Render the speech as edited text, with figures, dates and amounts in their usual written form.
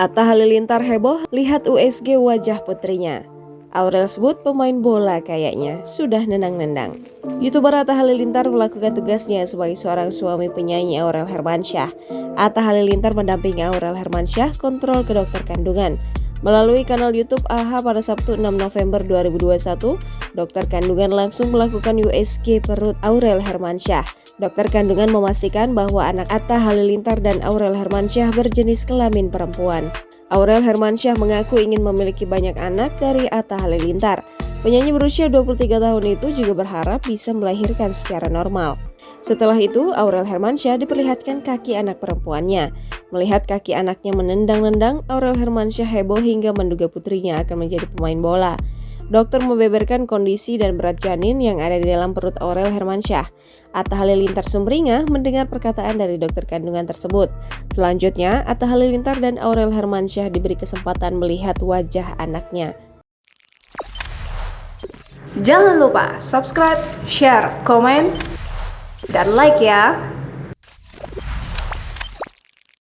Atta Halilintar heboh lihat USG wajah putrinya. Aurel sebut pemain bola kayaknya sudah nendang-nendang. YouTuber Atta Halilintar melakukan tugasnya sebagai seorang suami penyanyi Aurel Hermansyah. Atta Halilintar mendampingi Aurel Hermansyah kontrol ke dokter kandungan. Melalui kanal YouTube AHA pada Sabtu 6 November 2021, dokter kandungan langsung melakukan USG perut Aurel Hermansyah. Dokter kandungan memastikan bahwa anak Atta Halilintar dan Aurel Hermansyah berjenis kelamin perempuan. Aurel Hermansyah mengaku ingin memiliki banyak anak dari Atta Halilintar. Penyanyi berusia 23 tahun itu juga berharap bisa melahirkan secara normal. Setelah itu, Aurel Hermansyah diperlihatkan kaki anak perempuannya. Melihat kaki anaknya menendang-nendang, Aurel Hermansyah heboh hingga menduga putrinya akan menjadi pemain bola. Dokter membeberkan kondisi dan berat janin yang ada di dalam perut Aurel Hermansyah. Atta Halilintar sumringah mendengar perkataan dari dokter kandungan tersebut. Selanjutnya, Atta Halilintar dan Aurel Hermansyah diberi kesempatan melihat wajah anaknya. Jangan lupa subscribe, share, komen, dan like ya.